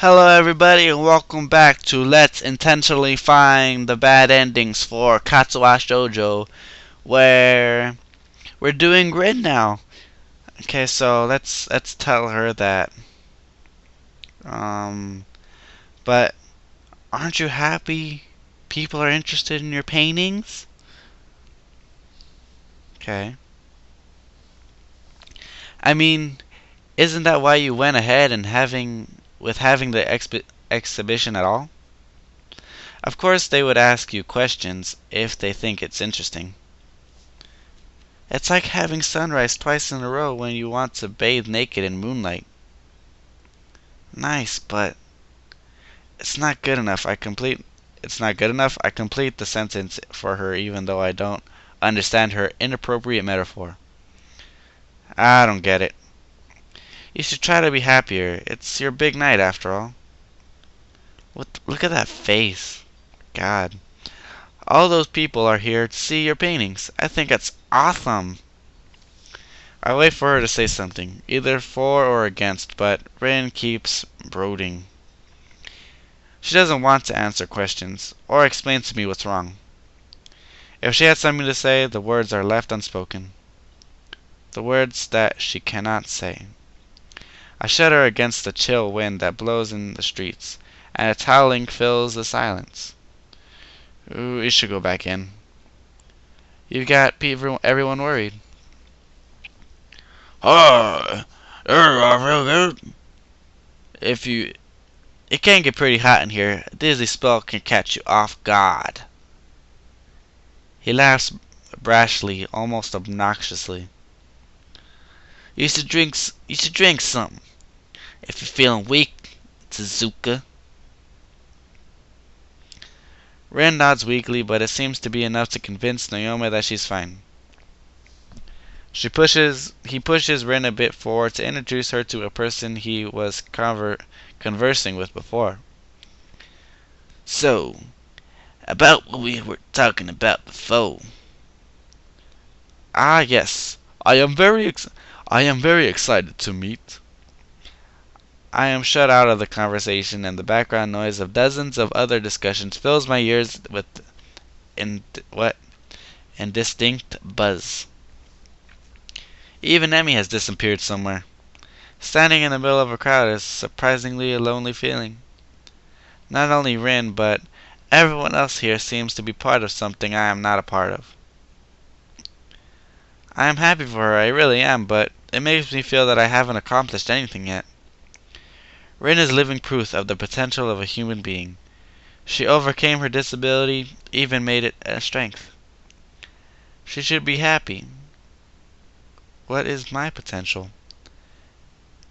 Hello everybody and welcome back to Let's Intentionally Find the Bad Endings for Katawa Shoujo, where we're doing grid now. Okay, so let's tell her that um but aren't you happy people are interested in your paintings? Okay. I mean, isn't that why you went ahead and having the exhibition at all? Of course they would ask you questions if they think it's interesting. It's like having sunrise twice in a row when you want to bathe naked in moonlight. Nice, but it's not good enough. It's not good enough. I complete the sentence for her even though I don't understand her inappropriate metaphor. I don't get it. You should try to be happier. It's your big night after all. Look at that face. God. All those people are here to see your paintings. I think it's awesome. I wait for her to say something, either for or against, but Rin keeps brooding. She doesn't want to answer questions, or explain to me what's wrong. If she had something to say, the words are left unspoken. The words that she cannot say. I shudder against the chill wind that blows in the streets, and a howling fills the silence. Ooh, you should go back in. You've got everyone worried. Oh, real good. If you It can get pretty hot in here. A dizzy spell can catch you off guard. He laughs brashly, almost obnoxiously. You should drink something. If you're feeling weak, Suzuka. Ren nods weakly, but it seems to be enough to convince Naomi that she's fine. He pushes Ren a bit forward to introduce her to a person he was conversing with before. So, about what we were talking about before. Ah, yes. I am very excited to meet. I am shut out of the conversation, and the background noise of dozens of other discussions fills my ears with indistinct buzz. Even Emmy has disappeared somewhere. Standing in the middle of a crowd is surprisingly a lonely feeling. Not only Rin, but everyone else here seems to be part of something I am not a part of. I am happy for her, I really am, but it makes me feel that I haven't accomplished anything yet. Rin is living proof of the potential of a human being. She overcame her disability, even made it a strength. She should be happy. What is my potential?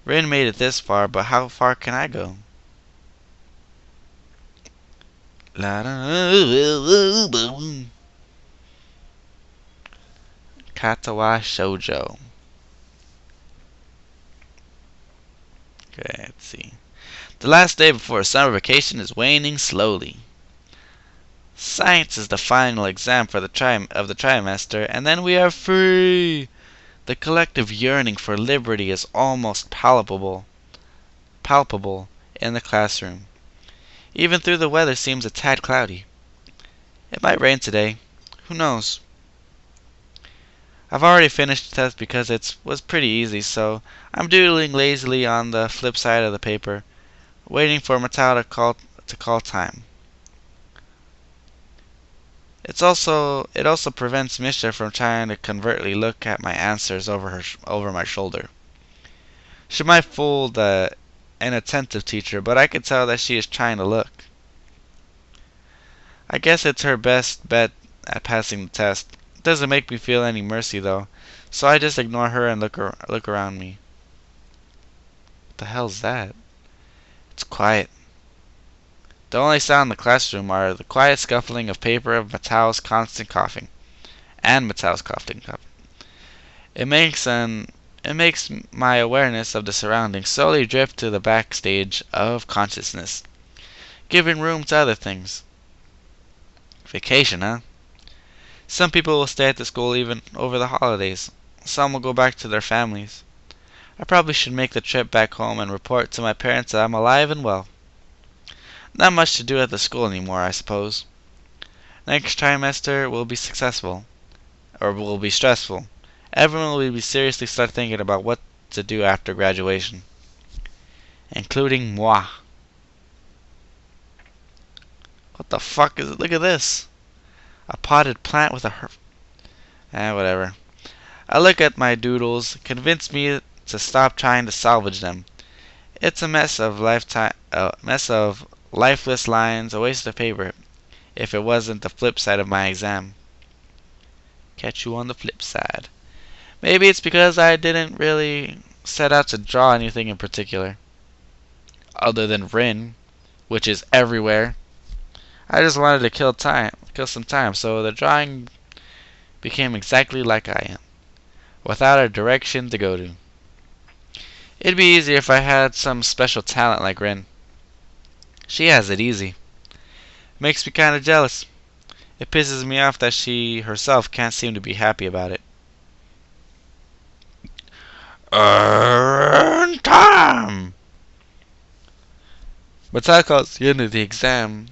Rin made it this far, but how far can I go? Katawa Shoujo. Okay, let's see. The last day before summer vacation is waning slowly. Science is the final exam for the trimester, and then we are free. The collective yearning for liberty is almost palpable in the classroom. Even though the weather seems a tad cloudy. It might rain today. Who knows? I've already finished the test because it was pretty easy, so I'm doodling lazily on the flip side of the paper, waiting for Matao to call time. It also prevents Misha from trying to covertly look at my answers over my shoulder. She might fool the inattentive teacher, but I can tell that she is trying to look. I guess it's her best bet at passing the test. It doesn't make me feel any mercy though, so I just ignore her and look around me. What the hell's that? It's quiet. The only sound in the classroom are the quiet scuffling of paper of Matao's constant coughing. And Matao's coughing. It makes my awareness of the surroundings slowly drift to the backstage of consciousness, giving room to other things. Vacation, huh? Some people will stay at the school even over the holidays. Some will go back to their families. I probably should make the trip back home and report to my parents that I'm alive and well. Not much to do at the school anymore, I suppose. Next trimester will be successful, or will be stressful. Everyone will be seriously start thinking about what to do after graduation, including moi. What the fuck is it? Look at this. A potted plant with a whatever. I look at my doodles, convince me to stop trying to salvage them. It's a mess of lifeless lines, a waste of paper. If it wasn't the flip side of my exam. Catch you on the flip side. Maybe it's because I didn't really set out to draw anything in particular, other than Rin, which is everywhere. I just wanted to kill some time, so the drawing became exactly like I am, without a direction to go to. It'd be easier if I had some special talent like Rin. She has it easy. Makes me kinda jealous. It pisses me off that she herself can't seem to be happy about it. Earn time! But that calls the end of the exam.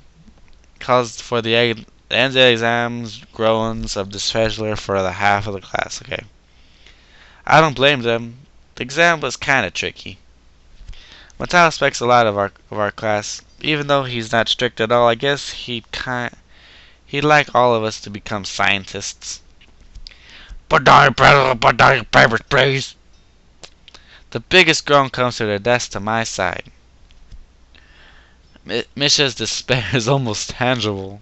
Calls for the end of the exams, groans of displeasure for the half of the class. Okay. I don't blame them. The exam was kinda tricky. Mattel expects a lot of our class. Even though he's not strict at all, I guess he'd like all of us to become scientists. Put down your papers, please. The biggest groan comes to their desk to my side. Misha's despair is almost tangible.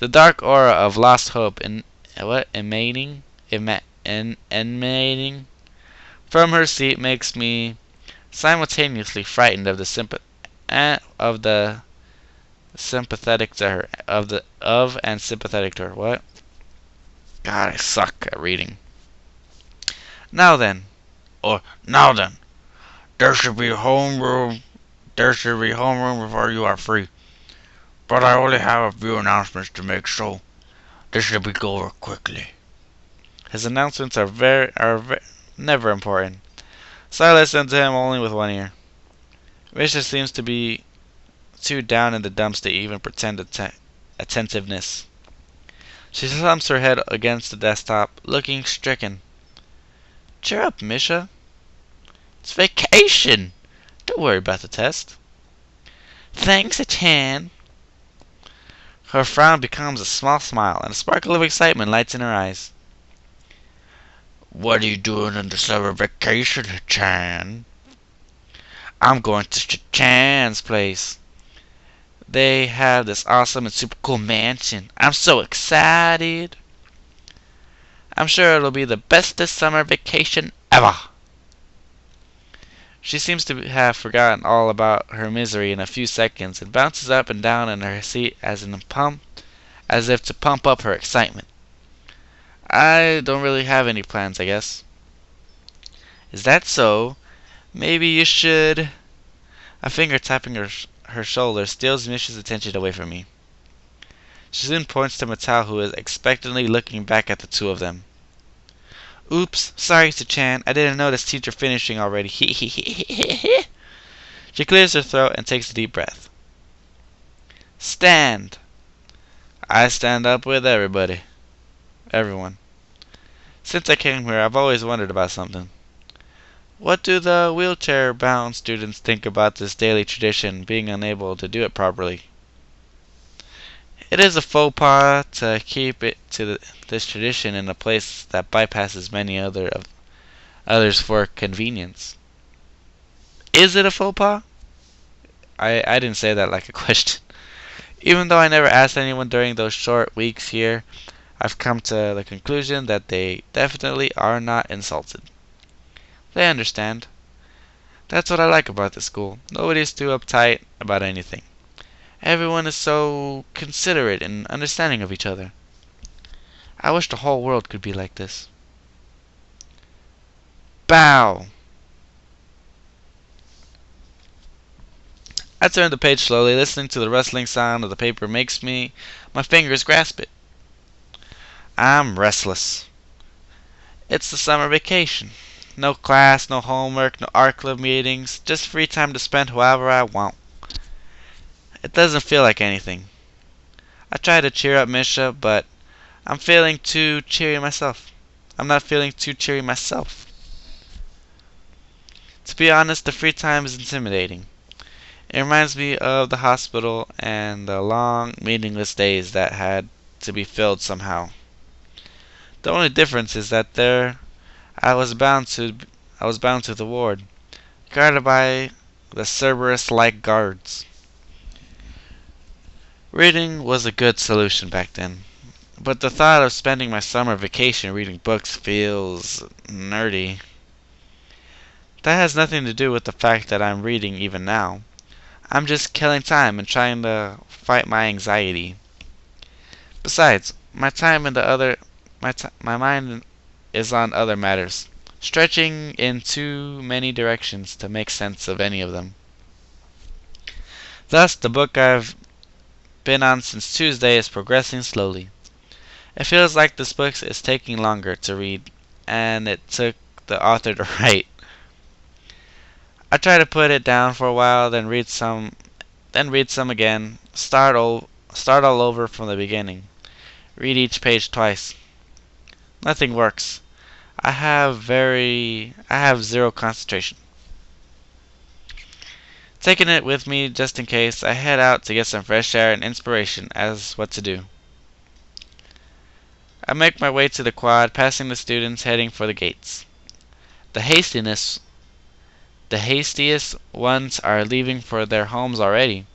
The dark aura of lost hope emanating from her seat makes me simultaneously frightened of the sympathetic to her and sympathetic to her. What? God, I suck at reading. Now then, there should be homeroom. There should be homeroom before you are free. But I only have a few announcements to make, so this should be over quickly. His announcements are never important, so I listen to him only with one ear. Misha seems to be too down in the dumps to even pretend attentiveness. She slumps her head against the desktop, looking stricken. Cheer up, Misha. It's vacation. Don't worry about the test. Thanks, Achan. Her frown becomes a small smile, and a sparkle of excitement lights in her eyes. What are you doing in the summer vacation, Achan? I'm going to Chan's place. They have this awesome and super cool mansion. I'm so excited. I'm sure it'll be the bestest summer vacation ever. She seems to have forgotten all about her misery in a few seconds and bounces up and down in her seat as if to pump up her excitement. I don't really have any plans, I guess. Is that so? Maybe you should. A finger tapping her shoulder steals Misha's attention away from me. She soon points to Mattel, who is expectantly looking back at the two of them. Oops, sorry, Chan. I didn't notice teacher finishing already. She clears her throat and takes a deep breath. Stand. I stand up with everybody. Everyone. Since I came here, I've always wondered about something. What do the wheelchair-bound students think about this daily tradition, being unable to do it properly? It is a faux pas to keep it to this tradition in a place that bypasses many others for convenience. Is it a faux pas? I didn't say that like a question. Even though I never asked anyone during those short weeks here, I've come to the conclusion that they definitely are not insulted. They understand. That's what I like about this school. Nobody's too uptight about anything. Everyone is so considerate and understanding of each other. I wish the whole world could be like this. Bow! I turn the page slowly, listening to the rustling sound of the paper makes my fingers grasp it. I'm restless. It's the summer vacation. No class, no homework, no art club meetings, just free time to spend however I want. It doesn't feel like anything. I try to cheer up Misha, but I'm feeling too cheery myself. I'm not feeling too cheery myself. To be honest, the free time is intimidating. It reminds me of the hospital and the long, meaningless days that had to be filled somehow. The only difference is that there I was bound to I was bound to the ward, guarded by the Cerberus-like guards. Reading was a good solution back then, but the thought of spending my summer vacation reading books feels nerdy. That has nothing to do with the fact that I'm reading even now. I'm just killing time and trying to fight my anxiety. Besides, my mind is on other matters, stretching in too many directions to make sense of any of them. Thus, the book I've been on since Tuesday is progressing slowly. It feels like this book is taking longer to read, and it took the author to write. I try to put it down for a while, then read some again, start all over from the beginning. Read each page twice. Nothing works. I have zero concentration. Taking it with me just in case, I head out to get some fresh air and inspiration as what to do. I make my way to the quad, passing the students heading for the gates. The hastiness The hastiest ones are leaving for their homes already,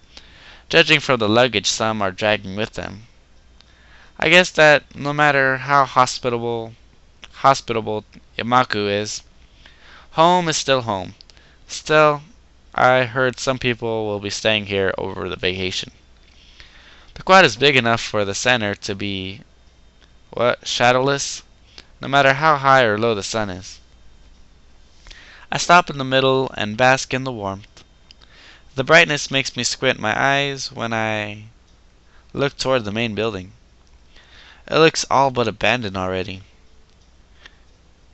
judging from the luggage some are dragging with them. I guess that no matter how hospitable Yamaku is, home is still home. Still, I heard some people will be staying here over the vacation. The quad is big enough for the center to be, shadowless, no matter how high or low the sun is. I stop in the middle and bask in the warmth. The brightness makes me squint my eyes when I look toward the main building. It looks all but abandoned already.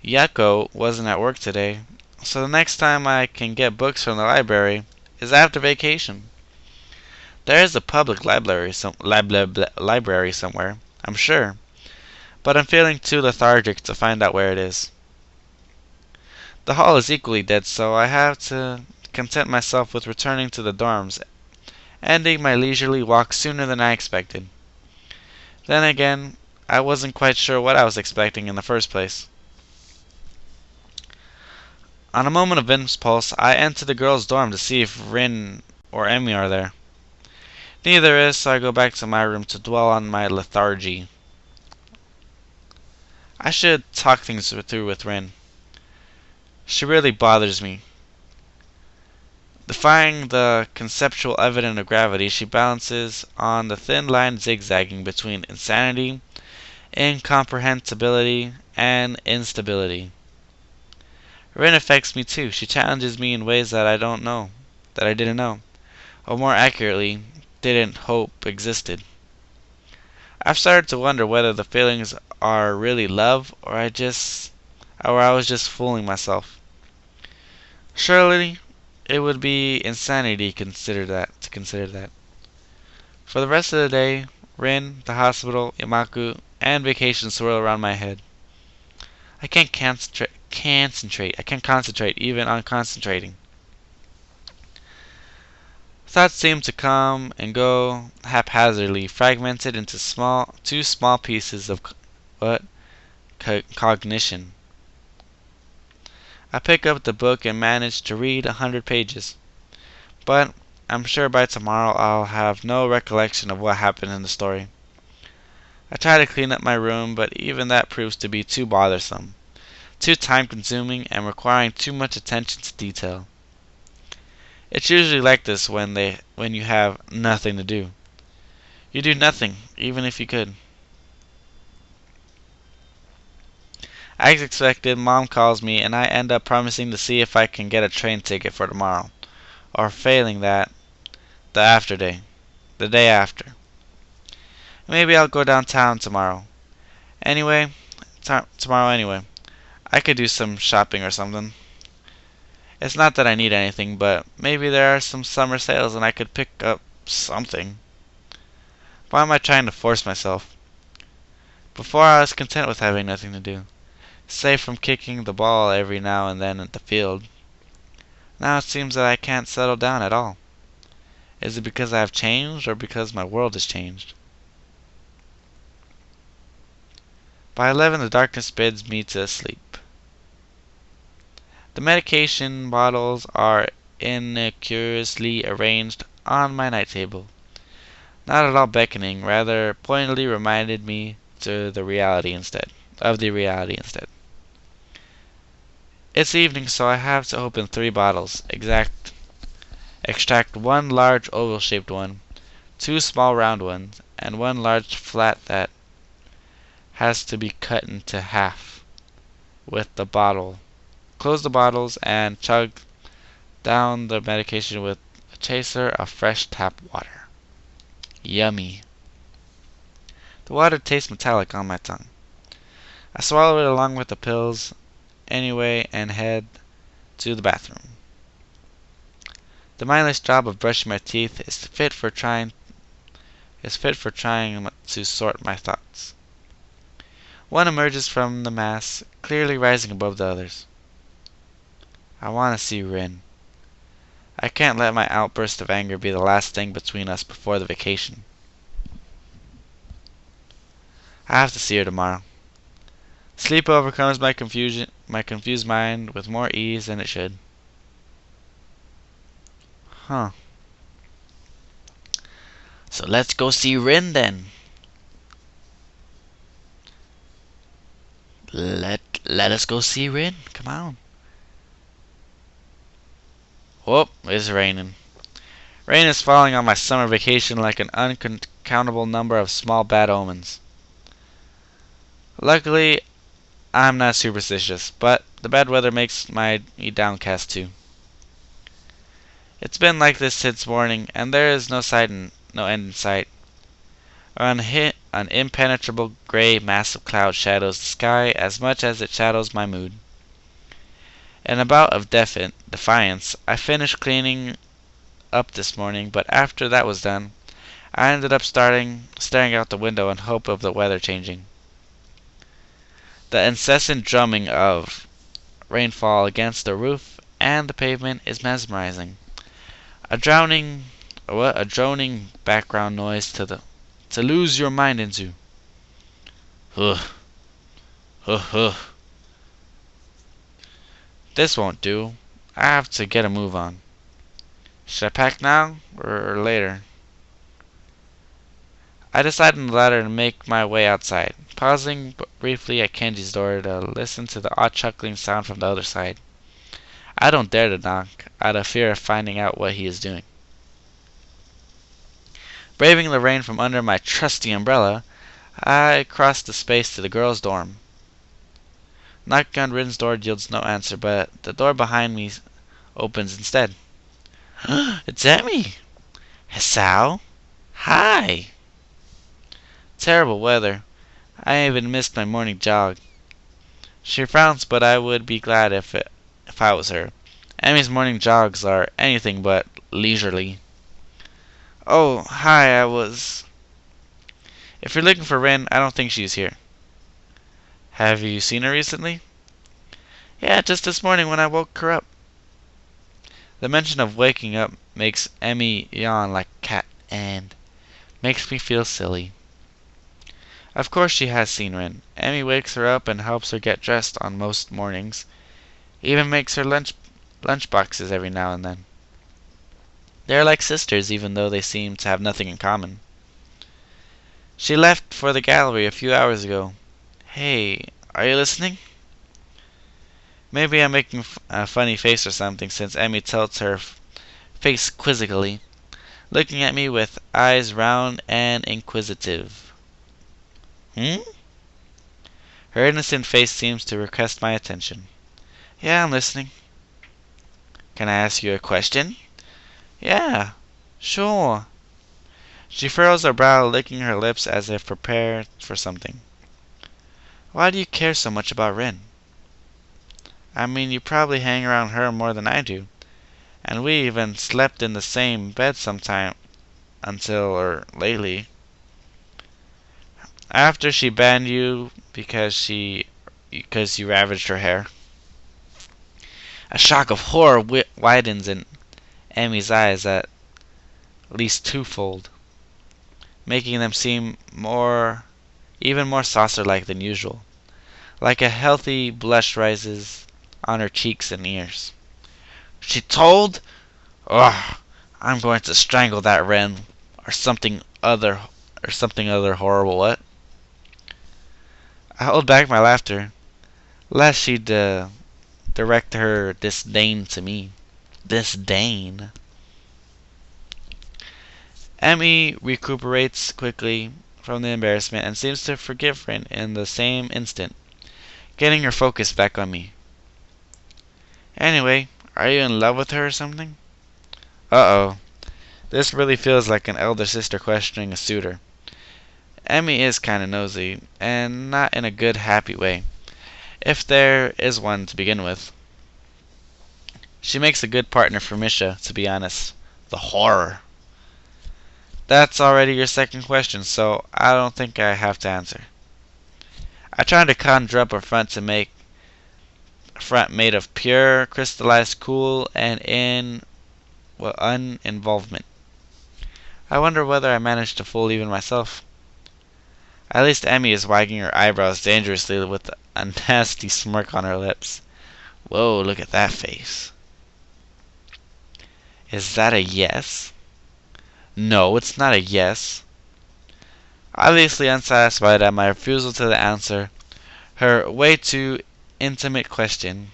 Yako wasn't at work today, so the next time I can get books from the library is after vacation. There is a public library somewhere, I'm sure, but I'm feeling too lethargic to find out where it is. The hall is equally dead, so I have to content myself with returning to the dorms, ending my leisurely walk sooner than I expected. Then again, I wasn't quite sure what I was expecting in the first place. On a moment of impulse, I enter the girls' dorm to see if Rin or Emmy are there. Neither is, so I go back to my room to dwell on my lethargy. I should talk things through with Rin. She really bothers me. Defying the conceptual evidence of gravity, she balances on the thin line zigzagging between insanity, incomprehensibility, and instability. Rin affects me too. She challenges me in ways that I didn't know, or more accurately, didn't hope existed. I've started to wonder whether the feelings are really love, or I was just fooling myself. Surely, it would be insanity to consider that. For the rest of the day, Rin, the hospital, Yamaku, and vacation swirl around my head. I can't concentrate. I can't concentrate even on concentrating. Thoughts seem to come and go haphazardly, fragmented into two small pieces of cognition. I pick up the book and manage to read 100 pages, but I'm sure by tomorrow I'll have no recollection of what happened in the story. I try to clean up my room, but even that proves to be too bothersome, too time-consuming, and requiring too much attention to detail. It's usually like this when you have nothing to do. You do nothing, even if you could. As expected, Mom calls me and I end up promising to see if I can get a train ticket for tomorrow. Or failing that, the day after. Maybe I'll go downtown tomorrow. Tomorrow anyway. I could do some shopping or something. It's not that I need anything, but maybe there are some summer sales and I could pick up something. Why am I trying to force myself? Before I was content with having nothing to do, save from kicking the ball every now and then at the field. Now it seems that I can't settle down at all. Is it because I have changed, or because my world has changed? By 11, the darkness bids me to sleep. The medication bottles are incuriously arranged on my night table. Not at all beckoning, rather pointedly reminded me of the reality instead. It's evening, so I have to open 3 bottles. Extract 1 large oval-shaped one, 2 small round ones, and 1 large flat that has to be cut into half with the bottle. Close the bottles and chug down the medication with a chaser of fresh tap water. Yummy. The water tastes metallic on my tongue. I swallow it along with the pills anyway and head to the bathroom. The mindless job of brushing my teeth is fit for trying to sort my thoughts. One emerges from the mass, clearly rising above the others. I want to see Rin. I can't let my outburst of anger be the last thing between us before the vacation. I have to see her tomorrow. Sleep overcomes my confused mind with more ease than it should. Huh. So let's go see Rin then. Let us go see Rin. Come on. Whoop, it's raining. Rain is falling on my summer vacation like an uncountable number of small bad omens. Luckily, I'm not superstitious, but the bad weather makes me downcast too. It's been like this since morning, and there is no end in sight. An impenetrable gray mass of cloud shadows the sky as much as it shadows my mood. In a bout of defiance, I finished cleaning up this morning, but after that was done, I ended up staring out the window in hope of the weather changing. The incessant drumming of rainfall against the roof and the pavement is mesmerizing. A droning background noise to lose your mind into. Huh. Huh huh. This won't do. I have to get a move on. Should I pack now or later? I decide on the latter and make my way outside, pausing briefly at Kenji's door to listen to the odd chuckling sound from the other side. I don't dare to knock, out of fear of finding out what he is doing. Braving the rain from under my trusty umbrella, I cross the space to the girls' dorm. Knocking on Rin's door yields no answer, but the door behind me opens instead. It's Emmy! Hisao? Hi! Terrible weather. I even missed my morning jog. She frowns, but I would be glad if I was her. Emmy's morning jogs are anything but leisurely. Oh, hi, If you're looking for Rin, I don't think she's here. Have you seen her recently? Yeah, just this morning when I woke her up. The mention of waking up makes Emmy yawn like a cat and makes me feel silly. Of course she has seen Rin. Emmy wakes her up and helps her get dressed on most mornings. Even makes her lunch boxes every now and then. They are like sisters even though they seem to have nothing in common. She left for the gallery a few hours ago. Hey, are you listening? Maybe I'm making a funny face or something since Emmy tilts her face quizzically, looking at me with eyes round and inquisitive. Her innocent face seems to request my attention. Yeah, I'm listening. Can I ask you a question? Yeah, sure. She furrows her brow, licking her lips as if prepared for something. Why do you care so much about Rin? I mean, you probably hang around her more than I do. And we even slept in the same bed until or lately. After she banned you because you ravaged her hair. A shock of horror widens in Emmy's eyes at least twofold, making them seem even more saucer-like than usual. Like a healthy blush rises on her cheeks and ears. She told? Ugh, I'm going to strangle that wren, or something other horrible. What? I hold back my laughter, lest she direct her disdain to me. Disdain. Emmy recuperates quickly from the embarrassment and seems to forgive Rin in the same instant, getting her focus back on me. Anyway, are you in love with her or something? Uh-oh. This really feels like an elder sister questioning a suitor. Emmy is kinda nosy, and not in a good, happy way, if there is one to begin with. She makes a good partner for Misha, to be honest. The horror. That's already your second question, so I don't think I have to answer. I tried to conjure up a front made of pure, crystallized cool and uninvolvement. I wonder whether I managed to fool even myself. At least Emmy is wagging her eyebrows dangerously with a nasty smirk on her lips. Whoa, look at that face. Is that a yes? No, it's not a yes. Obviously unsatisfied at my refusal to the answer, her way too intimate question,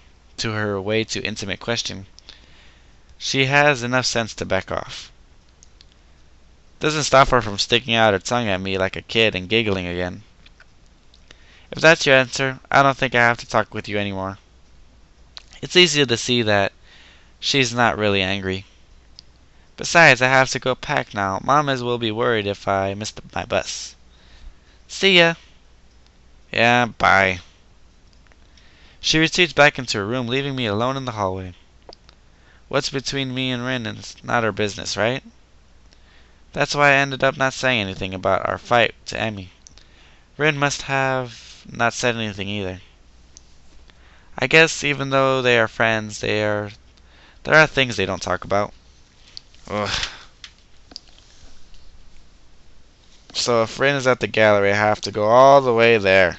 she has enough sense to back off. Doesn't stop her from sticking out her tongue at me like a kid and giggling again. If that's your answer, I don't think I have to talk with you anymore. It's easy to see that she's not really angry. Besides, I have to go pack now. Mamas will be worried if I miss my bus. See ya. Yeah, bye. She retreats back into her room, leaving me alone in the hallway. What's between me and Rin is not her business, right? That's why I ended up not saying anything about our fight to Emmy. Rin must have not said anything either. I guess even though they are friends, there are things they don't talk about. Ugh. So if Rin is at the gallery, I have to go all the way there.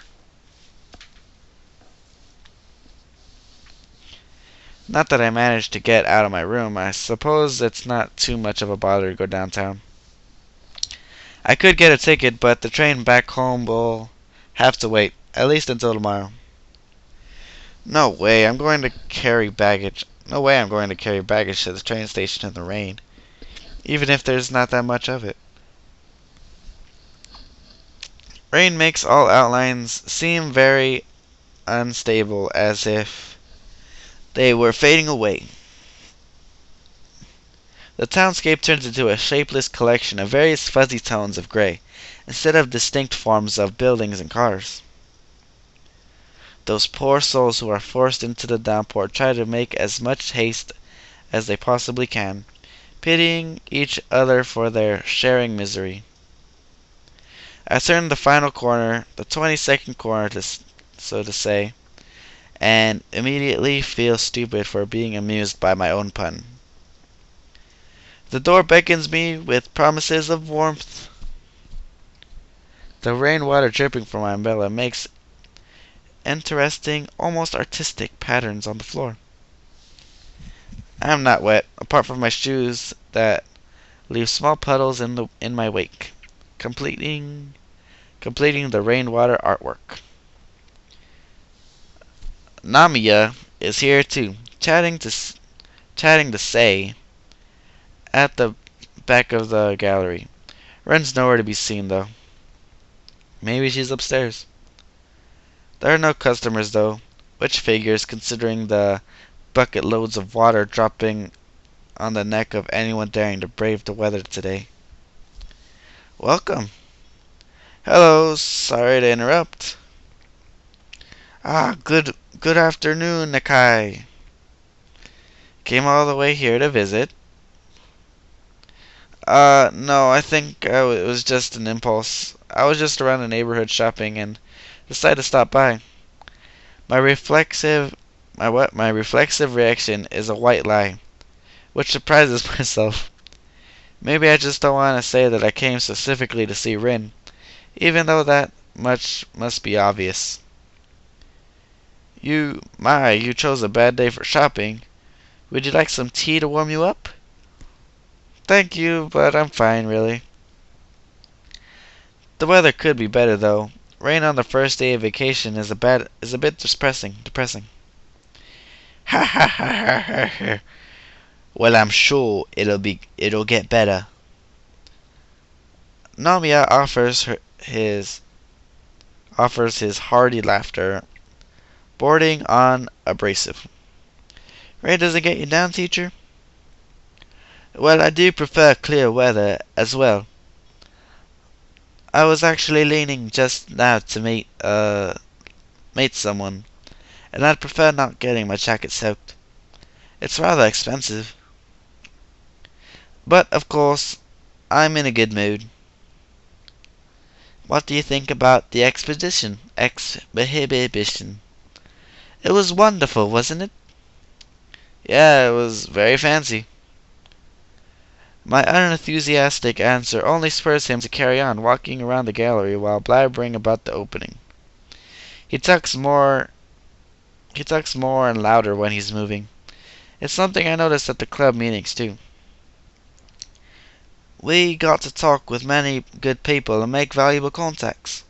Not that I managed to get out of my room. I suppose it's not too much of a bother to go downtown. I could get a ticket, but the train back home will have to wait, at least until tomorrow. No way I'm going to carry baggage to the train station in the rain, even if there's not that much of it. Rain makes all outlines seem very unstable, as if they were fading away. The townscape turns into a shapeless collection of various fuzzy tones of gray, instead of distinct forms of buildings and cars. Those poor souls who are forced into the downpour try to make as much haste as they possibly can, pitying each other for their sharing misery. I turn the final corner, the 22nd corner, so to say, and immediately feel stupid for being amused by my own pun. The door beckons me with promises of warmth. The rainwater dripping from my umbrella makes interesting, almost artistic patterns on the floor. I am not wet, apart from my shoes that leave small puddles in my wake, completing the rainwater artwork. Namiya is here too, chatting to say at the back of the gallery. Ren's nowhere to be seen though. Maybe she's upstairs. There are no customers though, which figures considering the bucket loads of water dropping on the neck of anyone daring to brave the weather today. Welcome. Hello, sorry to interrupt. Good afternoon, Nakai. Came all the way here to visit. No, I think it was just an impulse. I was just around the neighborhood shopping and decided to stop by. My reflexive, my reflexive reaction is a white lie, which surprises myself. Maybe I just don't want to say that I came specifically to see Rin, even though that much must be obvious. You chose a bad day for shopping. Would you like some tea to warm you up? Thank you, but I'm fine, really. The weather could be better, though. Rain on the first day of vacation is a bit depressing. Ha ha ha ha ha ha. Well, I'm sure it'll get better. Nomiya offers his hearty laughter, bordering on abrasive. Rain doesn't get you down, teacher? Well, I do prefer clear weather as well. I was actually leaning just now to meet someone, and I'd prefer not getting my jacket soaked. It's rather expensive. But, of course, I'm in a good mood. What do you think about the expedition? Exhibition. It was wonderful, wasn't it? Yeah, it was very fancy. My unenthusiastic answer only spurs him to carry on walking around the gallery while blabbering about the opening. He talks more and louder when he's moving. It's something I noticed at the club meetings too. We got to talk with many good people and make valuable contacts.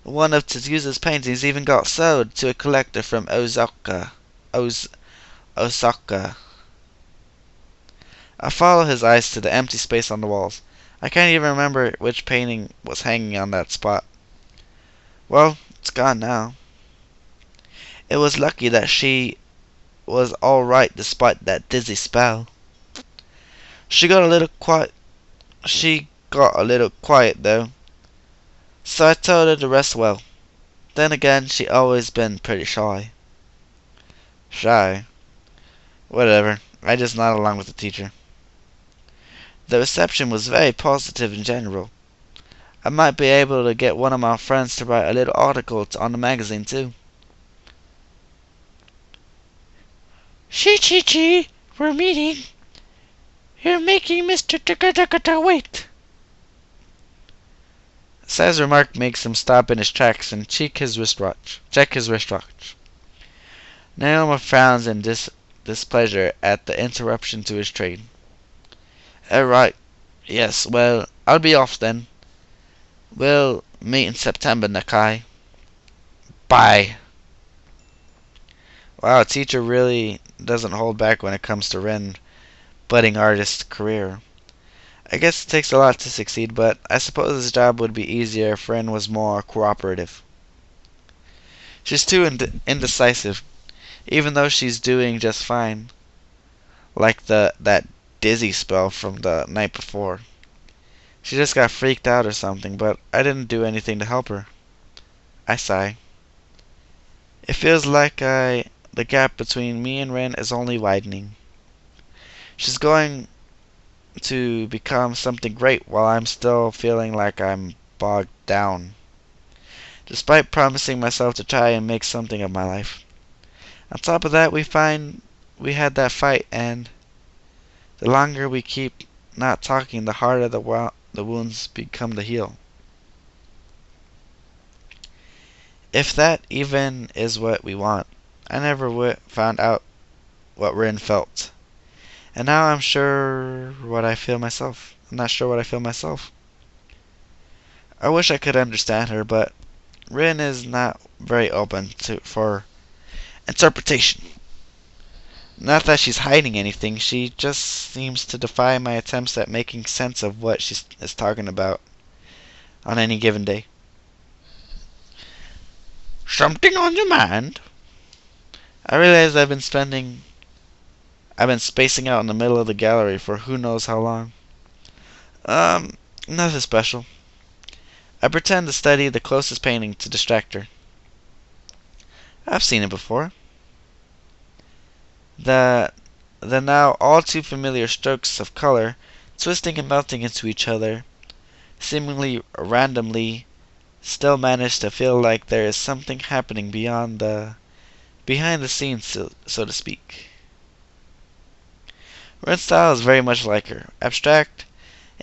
One of Tetsuya's paintings even got sold to a collector from Osaka. I follow his eyes to the empty space on the walls. I can't even remember which painting was hanging on that spot. Well, it's gone now. It was lucky that she was alright despite that dizzy spell. She got a little quiet. She got a little quiet though, so I told her to rest well. Then again, she always been pretty shy. Shy? Whatever. I just nod along with the teacher. The reception was very positive in general. I might be able to get one of my friends to write a little article on the magazine too. Shichichi, we're meeting. You're making Mr. Takata wait. Say's remark makes him stop in his tracks and check his wristwatch. Naoma frowns in displeasure at the interruption to his trade. Right. Yes, well, I'll be off then. We'll meet in September, Nakai. Bye. Wow, a teacher really doesn't hold back when it comes to Ren, budding artist's career. I guess it takes a lot to succeed, but I suppose his job would be easier if Ren was more cooperative. She's too indecisive, even though she's doing just fine. Like that dizzy spell from the night before. She just got freaked out or something, but I didn't do anything to help her. I sigh. It feels like the gap between me and Ren is only widening. She's going to become something great while I'm still feeling like I'm bogged down, despite promising myself to try and make something of my life. On top of that, we had that fight, and the longer we keep not talking, the harder the wounds become to heal. If that even is what we want, I never found out what Rin felt. And now I'm not sure what I feel myself. I wish I could understand her, but Rin is not very open for interpretation. Not that she's hiding anything, she just seems to defy my attempts at making sense of what she is talking about on any given day. Something on your mind? I realize I've been spacing out in the middle of the gallery for who knows how long. Nothing special. I pretend to study the closest painting to distract her. I've seen it before. The now all too familiar strokes of color twisting and melting into each other, seemingly randomly, still manage to feel like there is something happening behind the scenes, so to speak. Ren's style is very much like her, abstract,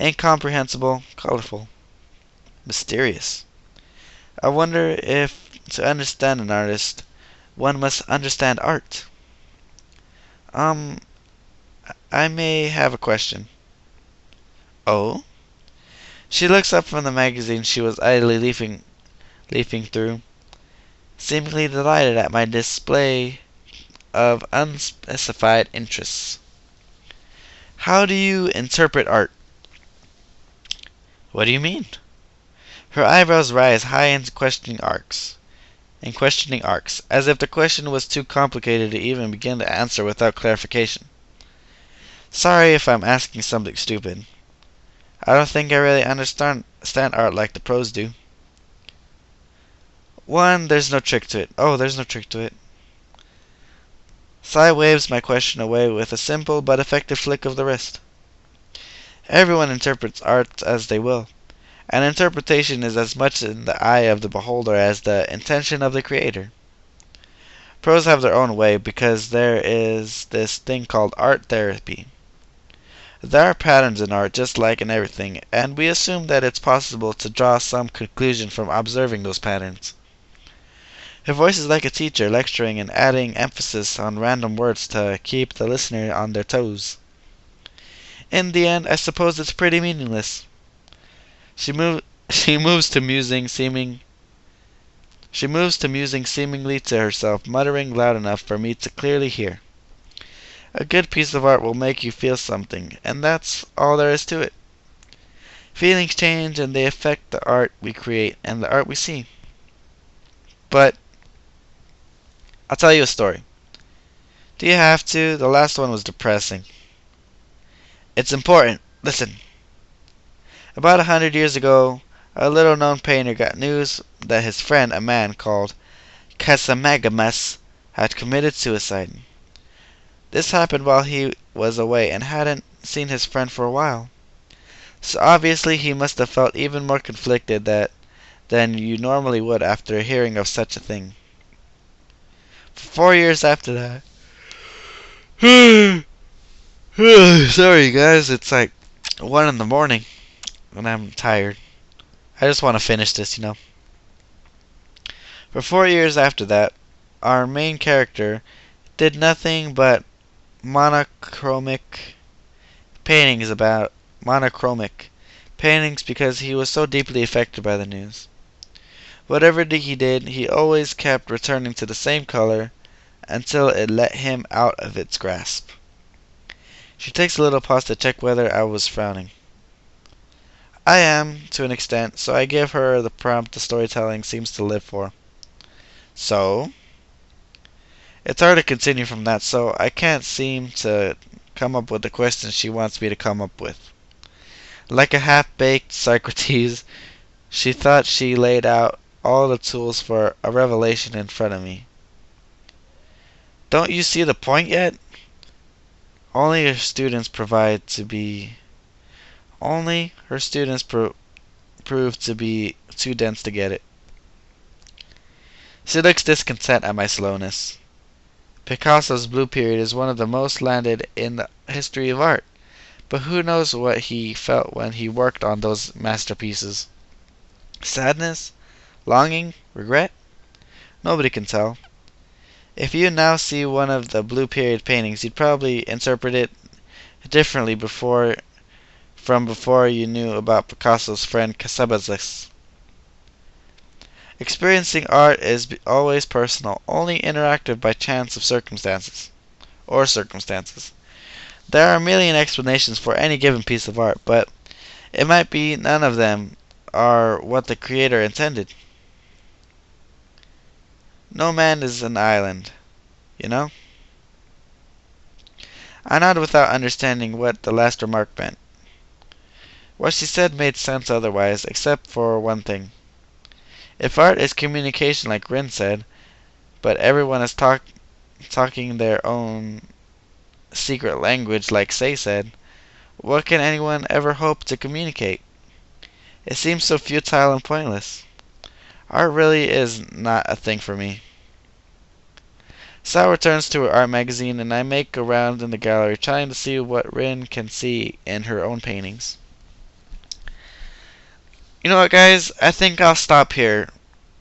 incomprehensible, colorful, mysterious. I wonder if to understand an artist, one must understand art. Um, I may have a question. Oh? She looks up from the magazine she was idly leafing through, seemingly delighted at my display of unspecified interests. How do you interpret art? What do you mean? Her eyebrows rise high in questioning arcs, as if the question was too complicated to even begin to answer without clarification. Sorry if I'm asking something stupid. I don't think I really understand art like the pros do. There's no trick to it. Oh, there's no trick to it. Sai waves my question away with a simple but effective flick of the wrist. Everyone interprets art as they will, and interpretation is as much in the eye of the beholder as the intention of the creator. Pros have their own way because there is this thing called art therapy. There are patterns in art just like in everything, and we assume that it's possible to draw some conclusion from observing those patterns. Her voice is like a teacher lecturing and adding emphasis on random words to keep the listener on their toes. In the end, I suppose it's pretty meaningless. She moves to musing seemingly to herself, muttering loud enough for me to clearly hear. A good piece of art will make you feel something, and that's all there is to it. Feelings change and they affect the art we create and the art we see. But I'll tell you a story. Do you have to? The last one was depressing. It's important. Listen. About 100 years ago, a little-known painter got news that his friend, a man called Casamagamas, had committed suicide. This happened while he was away and hadn't seen his friend for a while. So obviously he must have felt even more conflicted than you normally would after hearing of such a thing. For 4 years after that. Sorry guys, it's like 1 in the morning and I'm tired. I just want to finish this. For 4 years after that, our main character did nothing but monochromic paintings because he was so deeply affected by the news. Whatever he did, he always kept returning to the same color until it let him out of its grasp. She takes a little pause to check whether I was frowning. I am, to an extent, so I give her the prompt the storytelling seems to live for. So? It's hard to continue from that, so I can't seem to come up with the questions she wants me to come up with. Like a half-baked Socrates, she thought she laid out all the tools for a revelation in front of me. Don't you see the point yet? Only her students prove to be too dense to get it. She looks discontent at my slowness. Picasso's blue period is one of the most landed in the history of art, but who knows what he felt when he worked on those masterpieces? Sadness? Longing? Regret? Nobody can tell. If you now see one of the blue period paintings, you'd probably interpret it differently from before you knew about Picasso's friend Casablanca. Experiencing art is always personal, only interactive by chance of circumstances. There are a million explanations for any given piece of art, but it might be none of them are what the creator intended. No man is an island, you know? I nodded without understanding what the last remark meant. What she said made sense otherwise, except for one thing. If art is communication like Rin said, but everyone is talking their own secret language like Say said, What can anyone ever hope to communicate? It seems so futile and pointless. Art really is not a thing for me. Sal returns to her art magazine, and I make a round in the gallery, trying to see what Rin can see in her own paintings. You know what, guys? I think I'll stop here.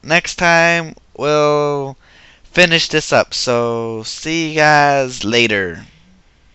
Next time, we'll finish this up. So, see you guys later.